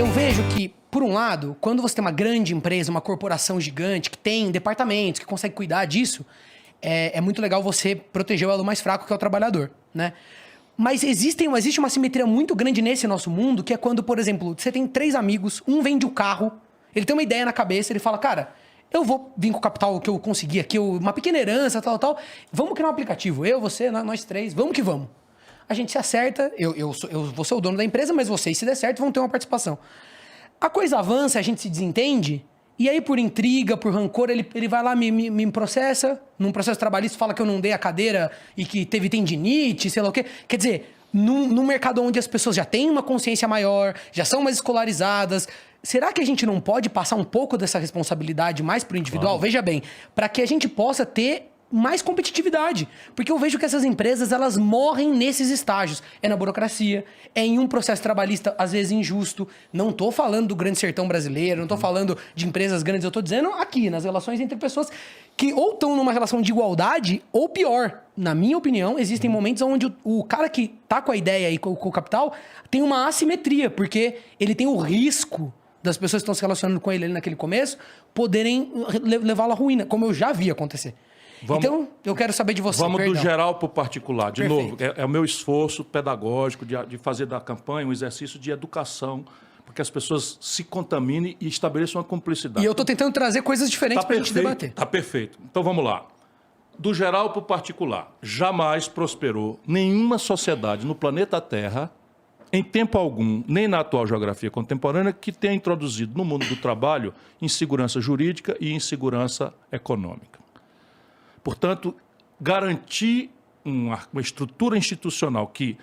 eu vejo que, por um lado, quando você tem uma grande empresa, uma corporação gigante, que tem departamentos, que consegue cuidar disso, é muito legal você proteger o elo mais fraco, que é o trabalhador, né? Mas existe uma simetria muito grande nesse nosso mundo, que é quando, por exemplo, você tem 3 amigos, um vende o carro, ele tem uma ideia na cabeça, ele fala, cara, eu vou vir com o capital que eu consegui aqui, uma pequena herança, tal, vamos criar um aplicativo, eu, você, nós 3, vamos que vamos. A gente se acerta, eu vou ser o dono da empresa, mas vocês, se der certo, vão ter uma participação. A coisa avança, a gente se desentende, e aí por intriga, por rancor, ele vai lá, me processa, num processo trabalhista, fala que eu não dei a cadeira e que teve tendinite, sei lá o quê. Quer dizer, num mercado onde as pessoas já têm uma consciência maior, já são mais escolarizadas, será que a gente não pode passar um pouco dessa responsabilidade mais pro individual? Claro. Veja bem, para que a gente possa ter mais competitividade. Porque eu vejo que essas empresas, elas morrem nesses estágios. É na burocracia, é em um processo trabalhista, às vezes, injusto. Não tô falando do grande sertão brasileiro, não tô falando de empresas grandes, eu tô dizendo aqui, nas relações entre pessoas que ou estão numa relação de igualdade, ou pior. Na minha opinião, existem momentos onde o cara que tá com a ideia e com o capital tem uma assimetria, porque ele tem o risco das pessoas que estão se relacionando com ele ali naquele começo poderem levá-lo à ruína, como eu já vi acontecer. Então, eu quero saber de você. Vamos do geral para o particular. De Perfeito. novo, é o meu esforço pedagógico de fazer da campanha um exercício de educação, para que as pessoas se contaminem e estabeleçam uma cumplicidade. E eu estou tentando trazer coisas diferentes para a gente debater. Tá perfeito. Então, vamos lá. Do geral para o particular. Jamais prosperou nenhuma sociedade no planeta Terra, em tempo algum, nem na atual geografia contemporânea, que tenha introduzido no mundo do trabalho insegurança jurídica e insegurança econômica. Portanto, garantir uma estrutura institucional que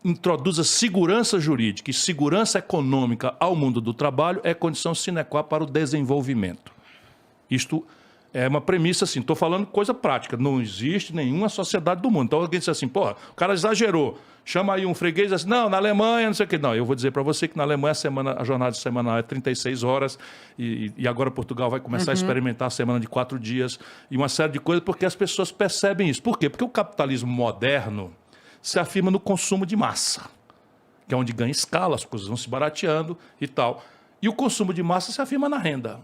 introduza segurança jurídica e segurança econômica ao mundo do trabalho é condição sine qua para o desenvolvimento. Isto é uma premissa, assim, estou falando coisa prática, não existe nenhuma sociedade do mundo. Então alguém diz assim, porra, o cara exagerou, chama aí um freguês assim, não, na Alemanha, não sei o que. Não, eu vou dizer para você que na Alemanha a jornada semanal é 36 horas e agora Portugal vai começar a experimentar a semana de 4 dias e uma série de coisas, porque as pessoas percebem isso. Por quê? Porque o capitalismo moderno se afirma no consumo de massa, que é onde ganha escala, as coisas vão se barateando e tal. E o consumo de massa se afirma na renda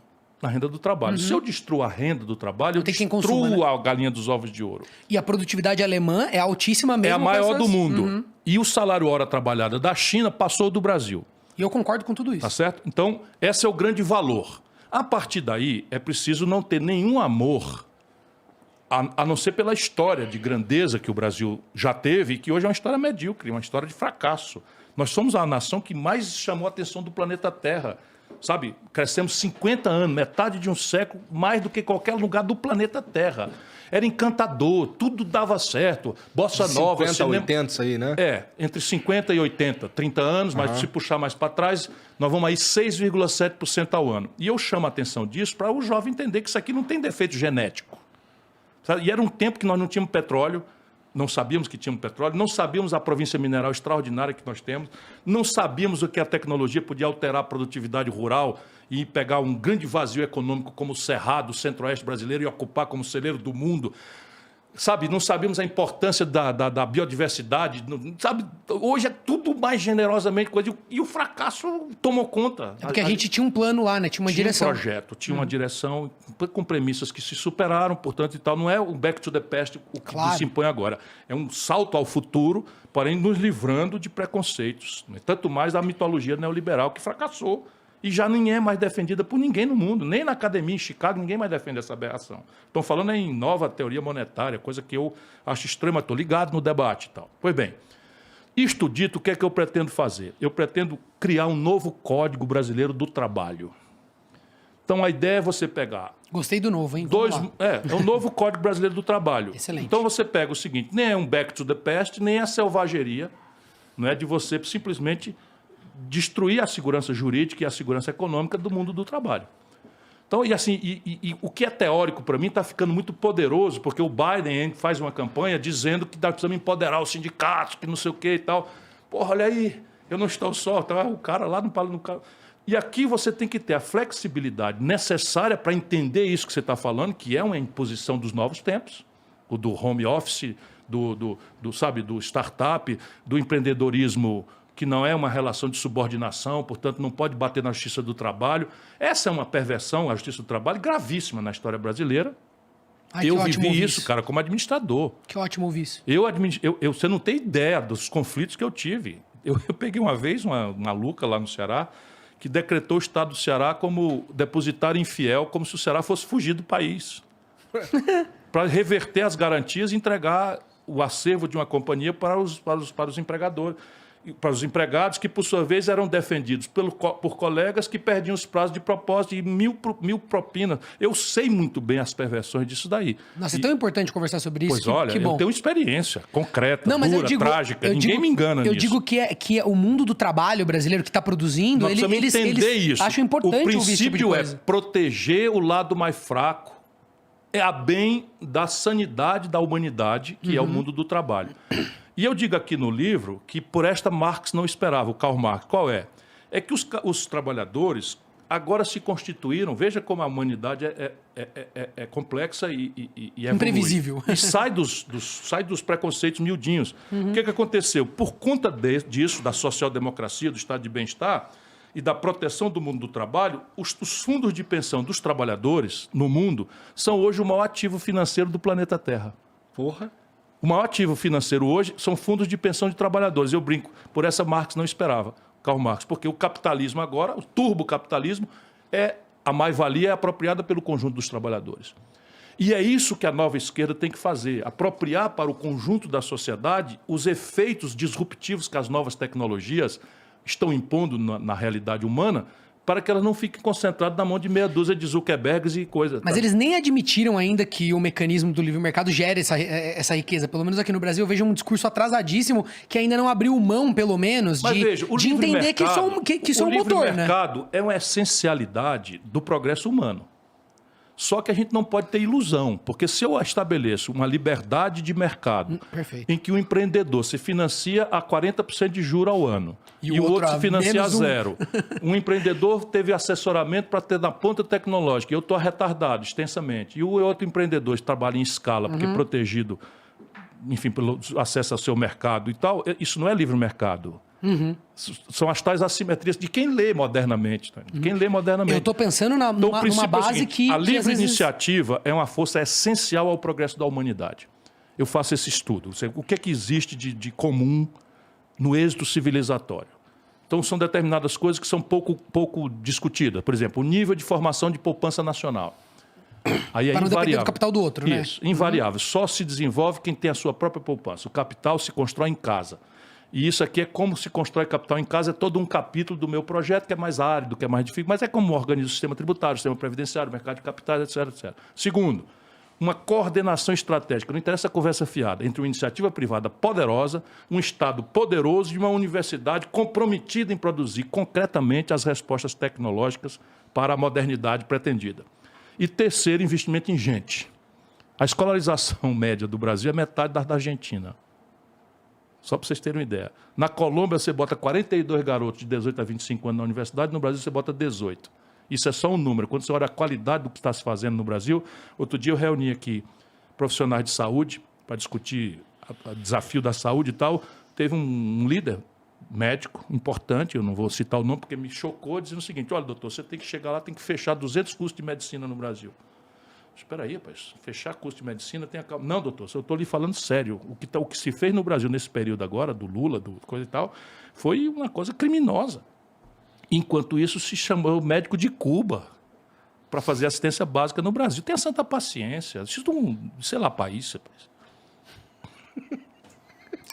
do trabalho. Se eu destruo a renda do trabalho, eu destruo a galinha dos ovos de ouro. E a produtividade alemã é altíssima mesmo. É a maior do mundo. E o salário hora trabalhada da China passou do Brasil. E eu concordo com tudo isso. Tá certo? Então, esse é o grande valor. A partir daí, é preciso não ter nenhum amor, a não ser pela história de grandeza que o Brasil já teve, e que hoje é uma história medíocre, uma história de fracasso. Nós somos a nação que mais chamou a atenção do planeta Terra. Sabe, crescemos 50 anos, metade de um século, mais do que qualquer lugar do planeta Terra. Era encantador, tudo dava certo. Bossa Nova... 50 a 80 isso aí, né? É, entre 50 e 80, 30 anos, mas se puxar mais para trás, nós vamos aí 6,7% ao ano. E eu chamo a atenção disso para o jovem entender que isso aqui não tem defeito genético. Sabe? E era um tempo que nós não tínhamos petróleo, não sabíamos que tínhamos petróleo, não sabíamos a província mineral extraordinária que nós temos, não sabíamos o que a tecnologia podia alterar a produtividade rural e pegar um grande vazio econômico como o Cerrado, o centro-oeste brasileiro, e ocupar como celeiro do mundo. Sabe, não sabíamos a importância da biodiversidade, sabe? Hoje é tudo mais generosamente coisa, e o fracasso tomou conta. É porque a gente tinha um plano lá, né? Tinha uma direção. Tinha um projeto, tinha uma direção com premissas que se superaram, portanto, e tal. Não é o back to the past o que se impõe agora. É um salto ao futuro, porém nos livrando de preconceitos. Né? Tanto mais da mitologia neoliberal que fracassou. E já nem é mais defendida por ninguém no mundo. Nem na academia em Chicago ninguém mais defende essa aberração. Estão falando em nova teoria monetária, coisa que eu acho extrema. Estou ligado no debate e tal. Pois bem, isto dito, o que é que eu pretendo fazer? Eu pretendo criar um novo Código Brasileiro do Trabalho. Então a ideia é você pegar... Gostei do novo, hein? É um novo Código Brasileiro do Trabalho. Excelente. Então você pega o seguinte, nem é um back to the past, nem é a selvageria, não é de você simplesmente... destruir a segurança jurídica e a segurança econômica do mundo do trabalho. Então, e assim, o que é teórico para mim está ficando muito poderoso, porque o Biden faz uma campanha dizendo que nós precisamos empoderar os sindicatos, que não sei o que e tal. Porra, olha aí, eu não estou só, tá o cara lá no... E aqui você tem que ter a flexibilidade necessária para entender isso que você está falando, que é uma imposição dos novos tempos, o do home office, do startup, do empreendedorismo que não é uma relação de subordinação, portanto, não pode bater na justiça do trabalho. Essa é uma perversão, a justiça do trabalho, gravíssima na história brasileira. Ai, eu que ótimo vivi ouvir isso, cara, como administrador. Que ótimo ouvir isso. Você não tem ideia dos conflitos que eu tive. Eu peguei uma vez uma maluca lá no Ceará que decretou o estado do Ceará como depositário infiel, como se o Ceará fosse fugir do país. Para reverter as garantias e entregar o acervo de uma companhia para os empregadores. Para os empregados, que, por sua vez, eram defendidos por colegas que perdiam os prazos de propósito e mil propinas. Eu sei muito bem as perversões disso daí. Nossa, é tão importante conversar sobre isso. Pois olha, eu tenho experiência concreta, dura, trágica. Ninguém me engana nisso. Eu digo que é o mundo do trabalho brasileiro que está produzindo, eles isso. acham importante ouvir esse tipo de coisa. O princípio é proteger o lado mais fraco, a bem da sanidade da humanidade, que é o mundo do trabalho. E eu digo aqui no livro que por esta Marx não esperava, o Karl Marx. Qual é? É que os trabalhadores agora se constituíram, veja como a humanidade é complexa e imprevisível. E sai dos preconceitos miudinhos. O que aconteceu? Por conta disso, da social-democracia, do estado de bem-estar e da proteção do mundo do trabalho, os fundos de pensão dos trabalhadores no mundo são hoje o maior ativo financeiro do planeta Terra. Porra! O maior ativo financeiro hoje são fundos de pensão de trabalhadores. Eu brinco, por essa Marx não esperava, Karl Marx, porque o capitalismo agora, o turbocapitalismo, a mais-valia é apropriada pelo conjunto dos trabalhadores. E é isso que a nova esquerda tem que fazer, apropriar para o conjunto da sociedade os efeitos disruptivos que as novas tecnologias estão impondo na realidade humana, para que elas não fiquem concentradas na mão de meia dúzia de Zuckerbergs e coisa. Mas eles nem admitiram ainda que o mecanismo do livre mercado gere essa riqueza. Pelo menos aqui no Brasil eu vejo um discurso atrasadíssimo que ainda não abriu mão, pelo menos, de entender que isso é um motor, né? O livre mercado é uma essencialidade do progresso humano. Só que a gente não pode ter ilusão, porque se eu estabeleço uma liberdade de mercado em que o empreendedor se financia a 40% de juros ao ano e o outro se financia a zero, um empreendedor teve assessoramento para ter na ponta tecnológica, eu estou retardado extensamente, e o outro empreendedor trabalha em escala, porque é protegido, enfim, pelo acesso ao seu mercado e tal, isso não é livre mercado. São as tais assimetrias de quem lê modernamente. Tá? De quem lê modernamente. Eu estou pensando numa base que... A livre iniciativa é uma força essencial ao progresso da humanidade. Eu faço esse estudo. O que é que existe de comum no êxito civilizatório? Então, são determinadas coisas que são pouco discutidas. Por exemplo, o nível de formação de poupança nacional. Aí é para não invariável. depender do capital do outro, né? Isso, invariável. Só se desenvolve quem tem a sua própria poupança. O capital se constrói em casa. E isso aqui é como se constrói capital em casa, é todo um capítulo do meu projeto, que é mais árido, que é mais difícil, mas é como organiza o sistema tributário, o sistema previdenciário, o mercado de capitais, etc, etc. Segundo, uma coordenação estratégica, não interessa a conversa fiada, entre uma iniciativa privada poderosa, um Estado poderoso e uma universidade comprometida em produzir concretamente as respostas tecnológicas para a modernidade pretendida. E terceiro, investimento em gente. A escolarização média do Brasil é metade da Argentina. Só para vocês terem uma ideia. Na Colômbia, você bota 42 garotos de 18 a 25 anos na universidade, no Brasil você bota 18. Isso é só um número. Quando você olha a qualidade do que está se fazendo no Brasil, outro dia eu reuni aqui profissionais de saúde para discutir o desafio da saúde e tal. Teve um líder médico importante, eu não vou citar o nome porque me chocou, dizendo o seguinte: olha, doutor, você tem que chegar lá, tem que fechar 200 cursos de medicina no Brasil. Espera aí, rapaz, fechar curso de medicina tem a... Não, doutor, eu estou lhe falando sério. O que se fez no Brasil nesse período agora, do Lula, do coisa e tal, foi uma coisa criminosa. Enquanto isso, se chamou o médico de Cuba para fazer assistência básica no Brasil. Tenha santa paciência. Isso não, sei lá, país, rapaz.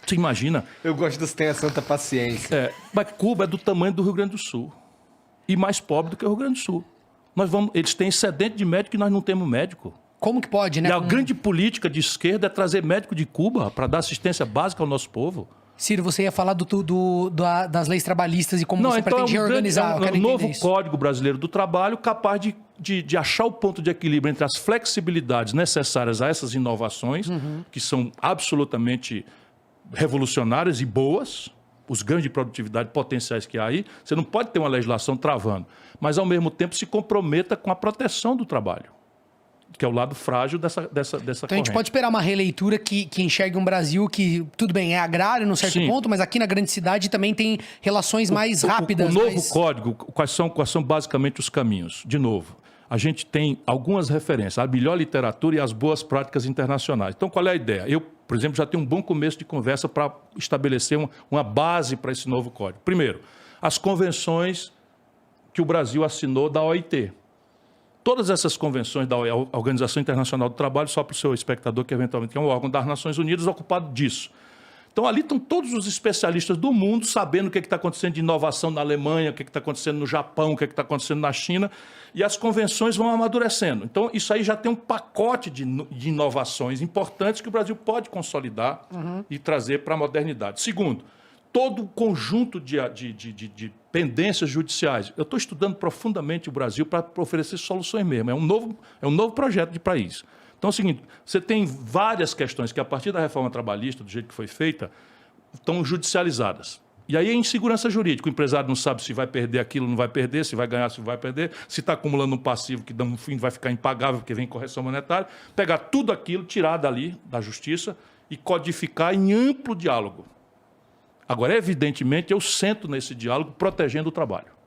Você imagina? Eu gosto dos tenha santa paciência. Mas Cuba é do tamanho do Rio Grande do Sul. E mais pobre do que o Rio Grande do Sul. Eles têm excedente de médico e nós não temos médico. Como que pode, né? E a grande política de esquerda é trazer médico de Cuba para dar assistência básica ao nosso povo. Ciro, você ia falar das leis trabalhistas e como você pretendia organizar. É um novo Código Brasileiro do Trabalho capaz de achar o ponto de equilíbrio entre as flexibilidades necessárias a essas inovações, que são absolutamente revolucionárias e boas, os ganhos de produtividade potenciais que há aí. Você não pode ter uma legislação travando, mas, ao mesmo tempo, se comprometa com a proteção do trabalho. que é o lado frágil dessa Então a gente corrente. pode esperar uma releitura que enxergue um Brasil que, tudo bem, é agrário num certo Sim. ponto, mas aqui na grande cidade também tem relações mais rápidas. O novo mais... código, quais são basicamente os caminhos? De novo, a gente tem algumas referências, a melhor literatura e as boas práticas internacionais. Então, qual é a ideia? Eu, por exemplo, já tenho um bom começo de conversa para estabelecer uma base para esse novo código. Primeiro, as convenções que o Brasil assinou da OIT. Todas essas convenções da Organização Internacional do Trabalho, só para o seu espectador, que eventualmente é um órgão das Nações Unidas ocupado disso. Então, ali estão todos os especialistas do mundo sabendo o que está acontecendo de inovação na Alemanha, o que está acontecendo no Japão, o que está acontecendo na China, e as convenções vão amadurecendo. Então, isso aí já tem um pacote de inovações importantes que o Brasil pode consolidar e trazer para a modernidade. Segundo, todo o conjunto de pendências judiciais. Eu estou estudando profundamente o Brasil para oferecer soluções mesmo. É um novo projeto de país. Então é o seguinte, você tem várias questões que, a partir da reforma trabalhista, do jeito que foi feita, estão judicializadas. E aí é insegurança jurídica. O empresário não sabe se vai perder aquilo, não vai perder, se vai ganhar, se vai perder, se está acumulando um passivo que, no fim, vai ficar impagável porque vem correção monetária. Pegar tudo aquilo, tirar dali, da justiça, e codificar em amplo diálogo. Agora, evidentemente, eu sento nesse diálogo protegendo o trabalho.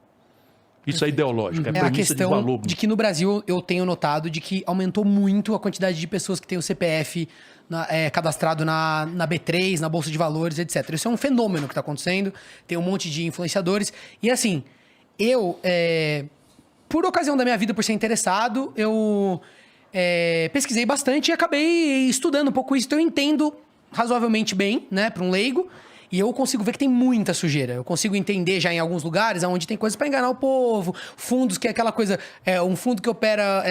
Isso é ideológico, é a premissa de questão valor. de que no Brasil eu tenho notado de que aumentou muito a quantidade de pessoas que têm o CPF cadastrado na B3, na Bolsa de Valores, etc. Isso é um fenômeno que está acontecendo, tem um monte de influenciadores. E assim, eu, por ocasião da minha vida, por ser interessado, eu pesquisei bastante e acabei estudando um pouco isso. Então eu entendo razoavelmente bem, né, para um leigo. E eu consigo ver que tem muita sujeira. Eu consigo entender já em alguns lugares onde tem coisas para enganar o povo. Fundos que é aquela coisa... um fundo que opera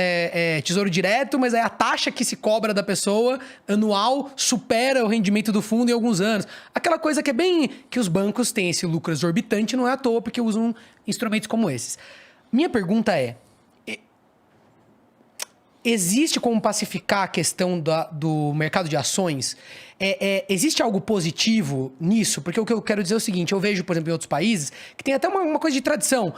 tesouro direto, mas aí a taxa que se cobra da pessoa anual supera o rendimento do fundo em alguns anos. Aquela coisa que é bem... que os bancos têm esse lucro exorbitante, não é à toa, porque usam instrumentos como esses. Minha pergunta é... existe como pacificar a questão do mercado de ações? Existe algo positivo nisso? Porque o que eu quero dizer é o seguinte, eu vejo, por exemplo, em outros países, que tem até uma coisa de tradição.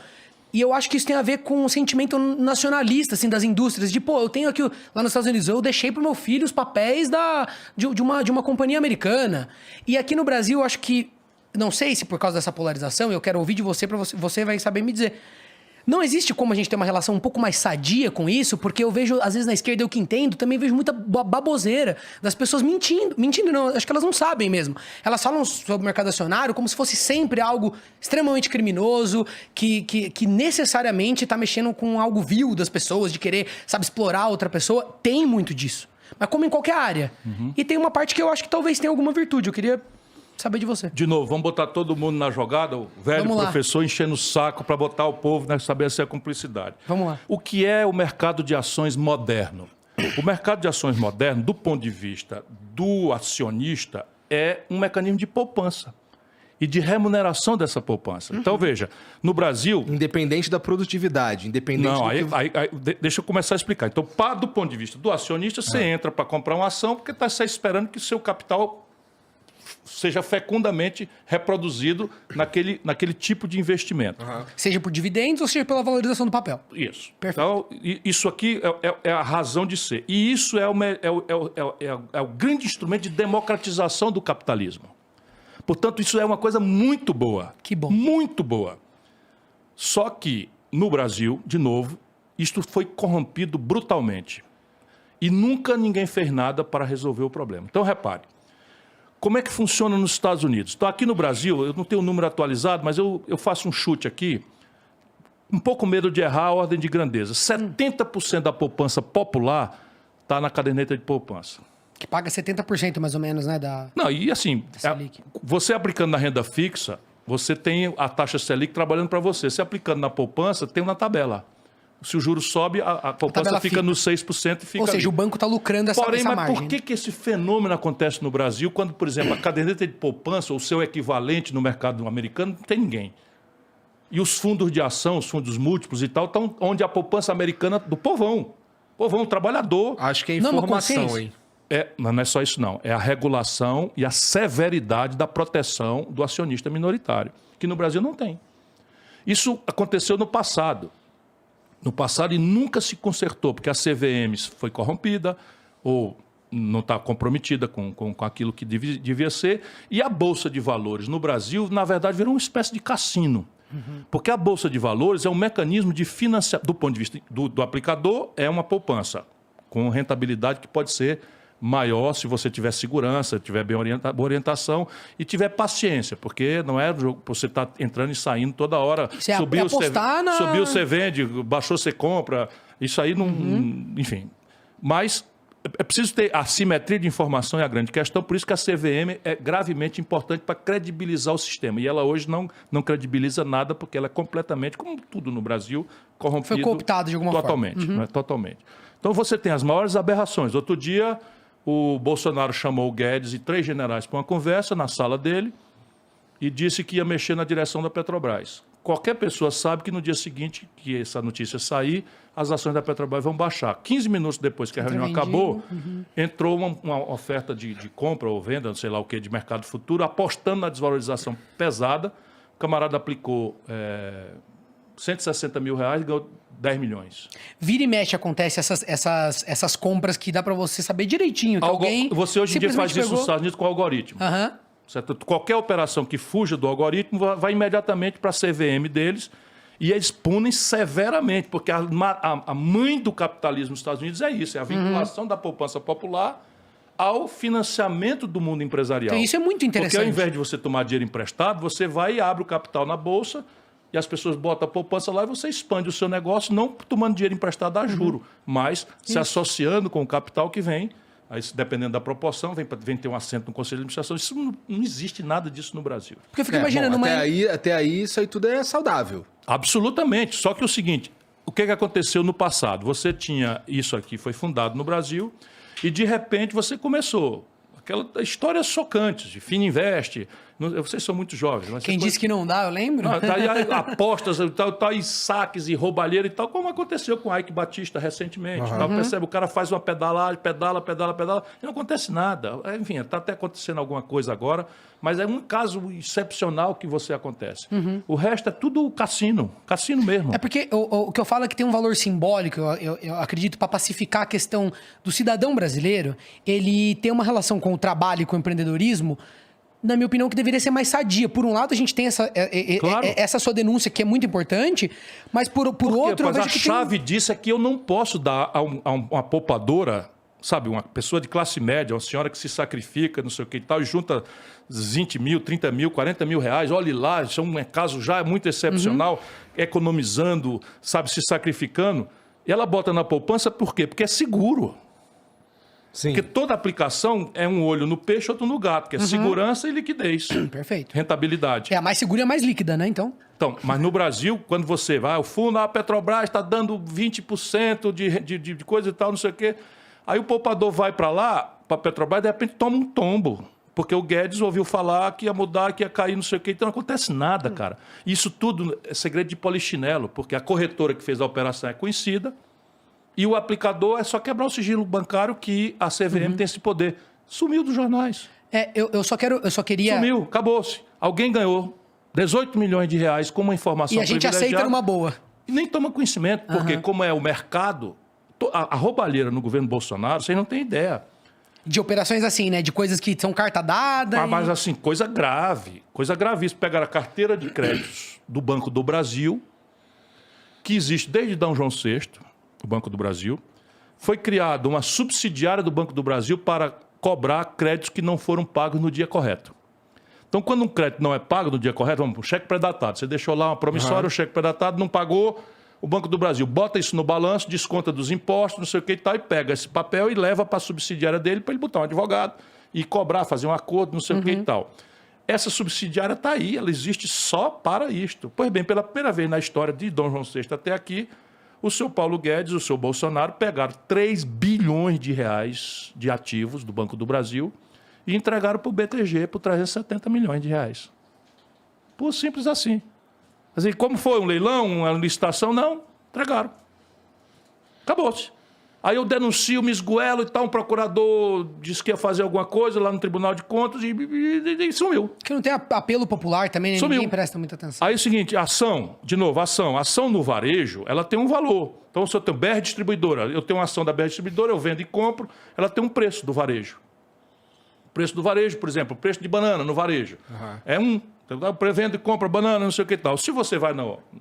E eu acho que isso tem a ver com o sentimento nacionalista, assim, das indústrias. De, pô, eu tenho aqui, lá nos Estados Unidos, eu deixei pro meu filho os papéis de uma companhia americana. E aqui no Brasil, eu acho que, não sei se por causa dessa polarização, eu quero ouvir de você, você vai saber me dizer. Não existe como a gente ter uma relação um pouco mais sadia com isso, porque eu vejo, às vezes na esquerda, eu que entendo, também vejo muita baboseira das pessoas mentindo. Mentindo não, acho que elas não sabem mesmo. Elas falam sobre o mercado acionário como se fosse sempre algo extremamente criminoso, que necessariamente está mexendo com algo vil das pessoas, de querer, sabe, explorar outra pessoa. Tem muito disso. Mas como em qualquer área. E tem uma parte que eu acho que talvez tenha alguma virtude. Eu queria saber de você. De novo, vamos botar todo mundo na jogada, o velho professor enchendo o saco para botar o povo, né, saber se é cumplicidade. Vamos lá. O que é o mercado de ações moderno? O mercado de ações moderno, do ponto de vista do acionista, é um mecanismo de poupança e de remuneração dessa poupança. Então, veja, no Brasil... Independente da produtividade, independente Não, do deixa eu começar a explicar. Então, do ponto de vista do acionista, você entra para comprar uma ação porque está esperando que o seu capital seja fecundamente reproduzido naquele tipo de investimento. Seja por dividendos ou seja pela valorização do papel. Isso. Perfeito. Então, isso aqui é a razão de ser. E isso é o grande instrumento de democratização do capitalismo. Portanto, isso é uma coisa muito boa. Que bom. Muito boa. Só que, no Brasil, de novo, isto foi corrompido brutalmente. E nunca ninguém fez nada para resolver o problema. Então, repare. Como é que funciona nos Estados Unidos? Então, aqui no Brasil, eu não tenho o número atualizado, mas eu faço um chute aqui. Um pouco medo de errar a ordem de grandeza. 70% da poupança popular está na caderneta de poupança. Que paga 70% mais ou menos, né? Não, e assim, Selic. você aplicando na renda fixa, você tem a taxa Selic trabalhando para você. Você aplicando na poupança, tem uma tabela. Se o juro sobe, a poupança fica no 6% e fica. Ou seja, ali. O banco está lucrando essa margem. Porém, mas por que esse fenômeno acontece no Brasil quando, por exemplo, a caderneta de poupança ou o seu equivalente no mercado americano não tem ninguém? E os fundos de ação, os fundos múltiplos e tal, estão onde a poupança americana do povão. Povão, trabalhador. Acho que é Não, mas assim, informação, hein? Não é só isso, não. É a regulação e a severidade da proteção do acionista minoritário, que no Brasil não tem. Isso aconteceu no passado. no passado e nunca se consertou, porque a CVM foi corrompida ou não está comprometida com aquilo que devia ser. E a Bolsa de Valores no Brasil, na verdade, virou uma espécie de cassino. Porque a Bolsa de Valores é um mecanismo de financiamento, do ponto de vista do aplicador, é uma poupança, com rentabilidade que pode ser maior se você tiver segurança, tiver bem orientação e tiver paciência, porque não é você estar entrando e saindo toda hora. Você subiu, subiu, você vende, baixou, você compra. Isso aí não... Enfim. Mas é preciso ter a simetria de informação é a grande questão, por isso que a CVM é gravemente importante para credibilizar o sistema. E ela hoje não credibiliza nada, porque ela é completamente, como tudo no Brasil, corrompido. Foi cooptado de alguma totalmente, forma. né? Totalmente. Então você tem as maiores aberrações. Outro dia, o Bolsonaro chamou o Guedes e 3 generais para uma conversa na sala dele e disse que ia mexer na direção da Petrobras. Qualquer pessoa sabe que no dia seguinte que essa notícia sair, as ações da Petrobras vão baixar. 15 minutos depois que a reunião acabou, entrou uma oferta de compra ou venda, não sei lá o que, de mercado futuro, apostando na desvalorização pesada. O camarada aplicou 160 mil reais e ganhou 10 milhões. Vira e mexe acontece essas compras que dá para você saber direitinho que alguém Você hoje em dia faz isso nos Estados Unidos com o algoritmo. Certo? Qualquer operação que fuja do algoritmo vai imediatamente para a CVM deles e eles punem severamente, porque a mãe do capitalismo nos Estados Unidos é isso, é a vinculação da poupança popular ao financiamento do mundo empresarial. Então isso é muito interessante. Porque ao invés de você tomar dinheiro emprestado, você vai e abre o capital na bolsa e as pessoas botam a poupança lá e você expande o seu negócio, não tomando dinheiro emprestado a juro, mas se associando com o capital que vem. Aí, dependendo da proporção, vem ter um assento no Conselho de Administração. Isso não existe nada disso no Brasil. Porque eu fico imaginando... Até aí, isso aí tudo é saudável. Absolutamente. Só que é o seguinte, o que aconteceu no passado? Você tinha isso aqui, foi fundado no Brasil, e de repente você começou. Aquela história chocante de Fininvest. Vocês são muito jovens. Mas quem disse que não dá, eu lembro. Tá aí apostas e tal, e saques e roubalheira e tal, como aconteceu com o Ike Batista recentemente. Tá? Percebe? O cara faz uma pedalagem, pedala, e não acontece nada. Enfim, está até acontecendo alguma coisa agora, mas é um caso excepcional que você acontece. O resto é tudo cassino mesmo. É porque o que eu falo é que tem um valor simbólico, eu acredito, para pacificar a questão do cidadão brasileiro, ele tem uma relação com o trabalho e com o empreendedorismo, na minha opinião, que deveria ser mais sadia. Por um lado, a gente tem essa sua denúncia, que é muito importante, mas por outro... Mas a chave disso é que eu não posso dar a uma poupadora, sabe, uma pessoa de classe média, uma senhora que se sacrifica, não sei o que e tal, e junta 20 mil, 30 mil, 40 mil reais, olhe lá, isso é um caso já muito excepcional, economizando, sabe, se sacrificando, e ela bota na poupança por quê? Porque é seguro. Sim. Porque toda aplicação é um olho no peixe, outro no gato, que é segurança e liquidez. Perfeito. Rentabilidade. É a mais segura e a mais líquida, né, então? Então, mas no Brasil, quando você vai, o fundo, a Petrobras está dando 20% de coisa e tal, não sei o quê. Aí o poupador vai para lá, para a Petrobras, e de repente toma um tombo. Porque o Guedes ouviu falar que ia mudar, que ia cair, não sei o quê. Então não acontece nada, cara. Isso tudo é segredo de polichinelo, porque a corretora que fez a operação é conhecida, e o aplicador é só quebrar o sigilo bancário que a CVM tem esse poder. Sumiu dos jornais. Eu só queria... Sumiu, acabou-se. Alguém ganhou 18 milhões de reais com uma informação E a gente aceita numa boa. E nem toma conhecimento, porque como é o mercado, a roubalheira no governo Bolsonaro, vocês não têm ideia. De operações assim, né? De coisas que são carta dada. Mas assim, coisa grave. Coisa gravíssima. Pegaram a carteira de créditos do Banco do Brasil, que existe desde D. João VI, o Banco do Brasil. Foi criada uma subsidiária do Banco do Brasil para cobrar créditos que não foram pagos no dia correto. Então, quando um crédito não é pago no dia correto, vamos para o cheque predatado. Você deixou lá uma promissória, o cheque predatado não pagou, o Banco do Brasil bota isso no balanço, desconta dos impostos, não sei o que e tal, e pega esse papel e leva para a subsidiária dele para ele botar um advogado e cobrar, fazer um acordo, não sei o que e tal. Essa subsidiária está aí, ela existe só para isto. Pois bem, pela primeira vez na história de D. João VI até aqui, o seu Paulo Guedes, o seu Bolsonaro pegaram 3 bilhões de reais de ativos do Banco do Brasil e entregaram para o BTG por 370 milhões de reais. Por simples assim. Assim, como foi um leilão, uma licitação? Não, entregaram. Acabou-se. Aí eu denuncio, me esgoelo e tal, um procurador disse que ia fazer alguma coisa lá no Tribunal de Contas e sumiu. Que não tem apelo popular também, né? Sumiu. Ninguém presta muita atenção. Aí é o seguinte, ação no varejo, ela tem um valor. Então, se eu tenho BR Distribuidora, eu tenho uma ação da BR Distribuidora, eu vendo e compro, ela tem um preço do varejo. O preço do varejo, por exemplo, o preço de banana no varejo. É um. Eu vendo e compro banana, não sei o que e tal. Se você vai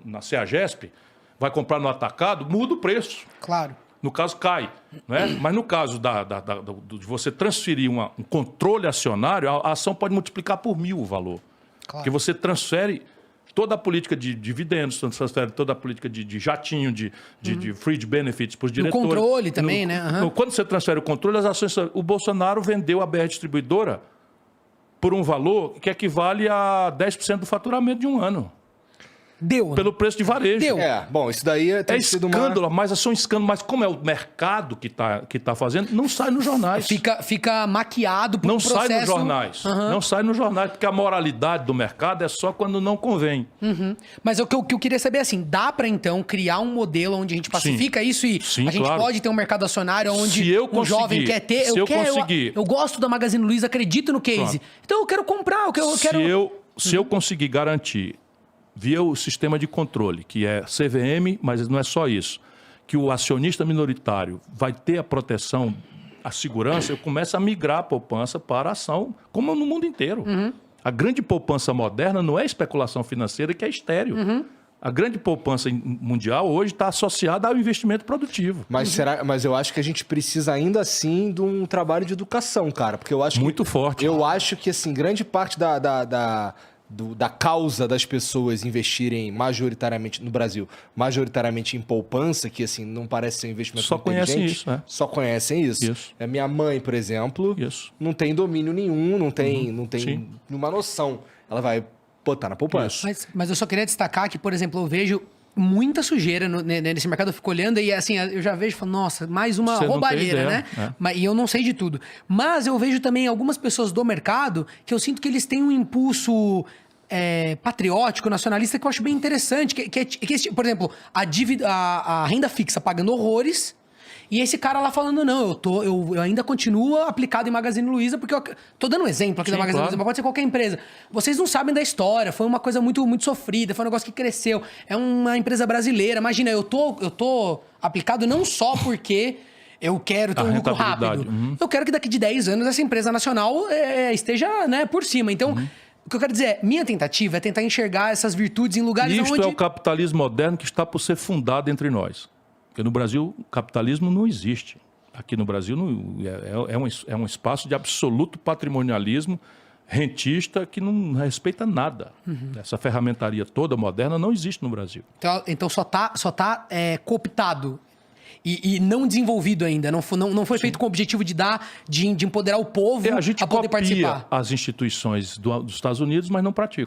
na CEAGESP, vai comprar no atacado, muda o preço. Claro. No caso, cai. Né? Mas no caso de você transferir um controle acionário, a ação pode multiplicar por 1000 o valor. Claro. Porque você transfere toda a política de dividendos, transfere toda a política de jatinho, de fringe benefits para os diretores. O controle também, né? Quando você transfere o controle, as ações... O Bolsonaro vendeu a BR Distribuidora por um valor que equivale a 10% do faturamento de um ano. Deu, né? Pelo preço de varejo. Deu. Bom, isso daí É escândalo, mas é só um escândalo. Mas como é o mercado que tá fazendo, não sai nos jornais. Fica maquiado por Não um processo... sai nos jornais. Não sai nos jornais, porque a moralidade do mercado é só quando não convém. Mas o que eu queria saber é assim, dá pra então criar um modelo onde a gente pacifica isso e Sim, a gente claro. pode ter um mercado acionário onde Se eu um jovem conseguir, quer ter... se eu conseguir. Eu gosto da Magazine Luiza, acredito no case. Pronto. Então eu quero comprar, eu quero... Se eu conseguir garantir, via o sistema de controle, que é CVM, mas não é só isso, que o acionista minoritário vai ter a proteção, a segurança, eu começo a migrar a poupança para a ação, como no mundo inteiro. A grande poupança moderna não é especulação financeira, que é estéril. A grande poupança mundial hoje está associada ao investimento produtivo. Mas eu acho que a gente precisa ainda assim de um trabalho de educação, cara. Porque eu acho Muito forte. Eu acho que, assim, grande parte da causa das pessoas investirem majoritariamente no Brasil, majoritariamente em poupança, que assim não parece ser um investimento Só conhecem inteligente, isso, né? Só conhecem isso. Isso. A minha mãe, por exemplo, não tem domínio nenhum, não tem Sim. nenhuma noção. Ela vai botar na poupança. Mas eu só queria destacar que, por exemplo, eu vejo muita sujeira nesse mercado. Eu fico olhando e assim, eu já vejo e falo, nossa, mais uma Você não tem roubalheira, ideia, né? E eu não sei de tudo. Mas eu vejo também algumas pessoas do mercado que eu sinto que eles têm um impulso patriótico, nacionalista, que eu acho bem interessante. Por exemplo, a renda fixa pagando horrores. E esse cara lá falando, não, eu ainda continuo aplicado em Magazine Luiza, porque eu tô dando um exemplo aqui da Magazine Luiza, mas pode ser qualquer empresa. Vocês não sabem da história, foi uma coisa muito, muito sofrida, foi um negócio que cresceu. É uma empresa brasileira. Imagina, eu tô aplicado não só porque eu quero ter um lucro rápido. Eu quero que daqui de 10 anos essa empresa nacional esteja, né, por cima. Então, o que eu quero dizer é, minha tentativa é tentar enxergar essas virtudes em lugares Isto onde... é o capitalismo moderno que está por ser fundado entre nós. Porque no Brasil, o capitalismo não existe. Aqui no Brasil é um espaço de absoluto patrimonialismo rentista que não respeita nada. Essa ferramentaria toda moderna não existe no Brasil. Então só tá cooptado e não desenvolvido ainda. Não foi feito com o objetivo de empoderar o povo A gente a poder copia participar. as instituições dos Estados Unidos, mas não pratica.